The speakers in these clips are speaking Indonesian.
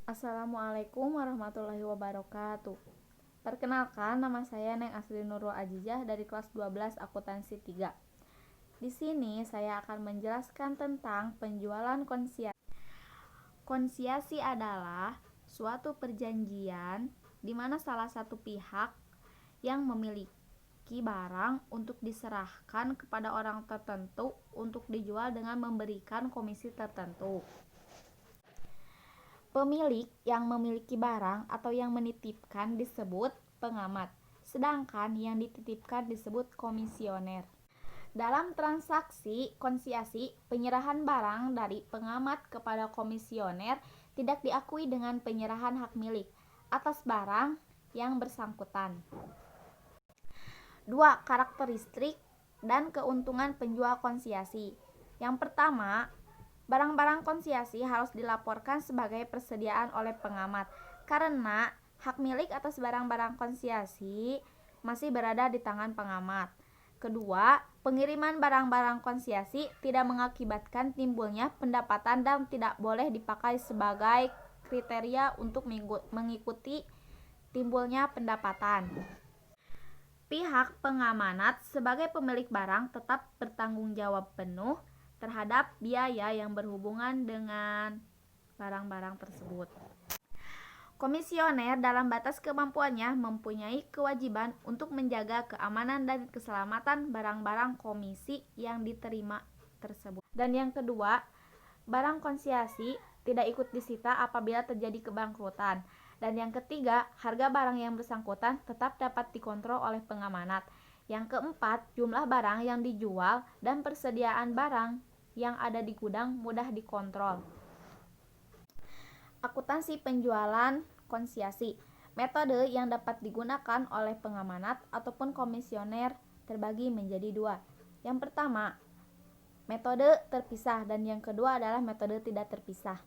Assalamualaikum warahmatullahi wabarakatuh. Perkenalkan, nama saya Neng Asri Nurul Ajijah dari kelas 12 Akuntansi 3. Di sini saya akan menjelaskan tentang penjualan konsiasi. Konsiasi adalah suatu perjanjian di mana salah satu pihak yang memiliki barang untuk diserahkan kepada orang tertentu untuk dijual dengan memberikan komisi tertentu. Pemilik yang memiliki barang atau yang menitipkan disebut pengamat, sedangkan yang dititipkan disebut komisioner. Dalam transaksi konsiasi, penyerahan barang dari pengamat kepada komisioner tidak diakui dengan penyerahan hak milik atas barang yang bersangkutan. 2. Karakteristik dan keuntungan penjual konsiasi. Yang pertama, barang-barang konsiasi harus dilaporkan sebagai persediaan oleh pengamat karena hak milik atas barang-barang konsiasi masih berada di tangan pengamat. Kedua, pengiriman barang-barang konsiasi tidak mengakibatkan timbulnya pendapatan dan tidak boleh dipakai sebagai kriteria untuk mengikuti timbulnya pendapatan. Pihak pengamanat sebagai pemilik barang tetap bertanggung jawab penuh terhadap biaya yang berhubungan dengan barang-barang tersebut. Komisioner dalam batas kemampuannya mempunyai kewajiban untuk menjaga keamanan dan keselamatan barang-barang komisi yang diterima tersebut. Dan yang kedua, barang konsiasi tidak ikut disita apabila terjadi kebangkrutan. Dan yang ketiga, harga barang yang bersangkutan tetap dapat dikontrol oleh pengamanat. Yang keempat, jumlah barang yang dijual dan persediaan barang yang ada di gudang mudah dikontrol. Akuntansi penjualan konsiasi. Metode yang dapat digunakan oleh pengamanat ataupun komisioner terbagi menjadi dua. Yang pertama, metode terpisah dan yang kedua adalah metode tidak terpisah.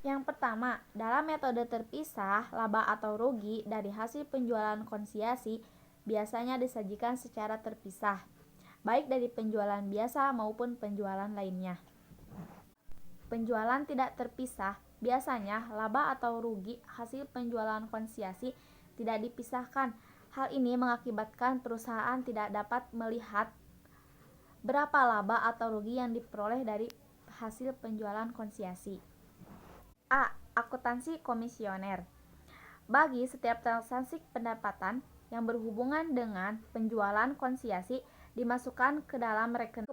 Yang pertama, dalam metode terpisah, laba atau rugi dari hasil penjualan konsiasi biasanya disajikan secara terpisah, baik dari penjualan biasa maupun penjualan lainnya. Penjualan tidak terpisah, biasanya laba atau rugi hasil penjualan konsiasi tidak dipisahkan. Hal ini mengakibatkan perusahaan tidak dapat melihat berapa laba atau rugi yang diperoleh dari hasil penjualan konsiasi. A. Akuntansi komisioner. Bagi setiap transaksi pendapatan yang berhubungan dengan penjualan konsiasi dimasukkan ke dalam rekening.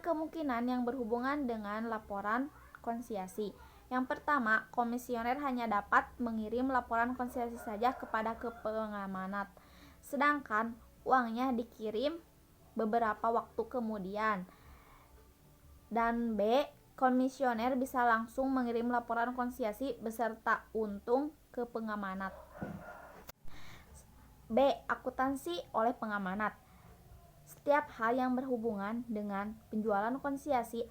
Kemungkinan yang berhubungan dengan laporan konsiasi. Yang pertama, komisioner hanya dapat mengirim laporan konsiasi saja kepada pengamanat, sedangkan uangnya dikirim beberapa waktu kemudian. Dan B. Komisioner bisa langsung mengirim laporan konsiasi beserta untung ke pengamanat. B. Akuntansi oleh pengamanat. Setiap hal yang berhubungan dengan penjualan konsiasi,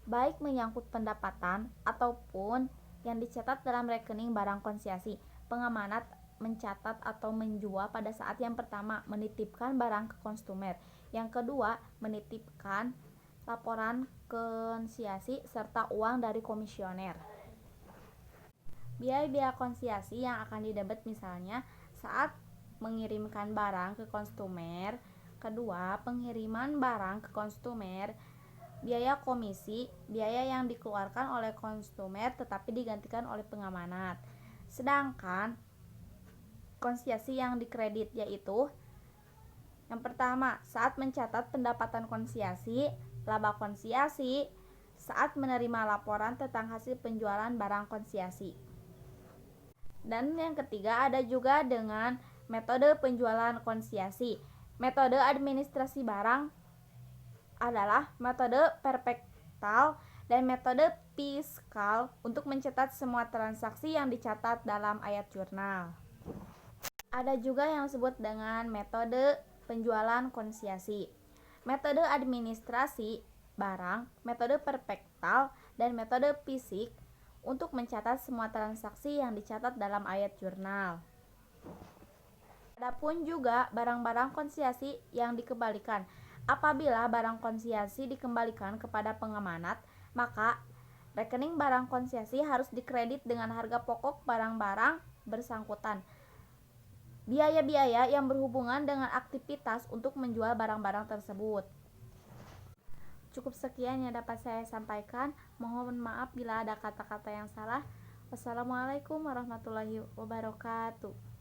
baik menyangkut pendapatan ataupun yang dicatat dalam rekening barang konsiasi, pengamanat mencatat atau menjual pada saat yang pertama menitipkan barang ke konsumer, yang kedua menitipkan laporan konsiasi serta uang dari komisioner. Biaya-biaya konsiasi yang akan didebet misalnya saat mengirimkan barang ke konsumer, kedua pengiriman barang ke konsumer, biaya komisi, biaya yang dikeluarkan oleh konsumer tetapi digantikan oleh pengamanat. Sedangkan konsiasi yang dikredit yaitu yang pertama, saat mencatat pendapatan konsiasi, laba konsiasi, saat menerima laporan tentang hasil penjualan barang konsiasi. Dan yang ketiga ada juga dengan metode penjualan konsiasi. Metode administrasi barang adalah metode perpektal dan metode fiskal untuk mencatat semua transaksi yang dicatat dalam ayat jurnal. Ada juga yang disebut dengan metode penjualan konsiasi. Metode administrasi barang, metode perpektal, dan metode fisik untuk mencatat semua transaksi yang dicatat dalam ayat jurnal. Adapun juga barang-barang konsiasi yang dikembalikan. Apabila barang konsiasi dikembalikan kepada pengamanat, maka Rekening barang konsesi harus dikredit dengan harga pokok barang-barang bersangkutan. Biaya-biaya yang berhubungan dengan aktivitas untuk menjual barang-barang tersebut. Cukup sekian yang dapat saya sampaikan. Mohon maaf bila ada kata-kata yang salah. Wassalamualaikum warahmatullahi wabarakatuh.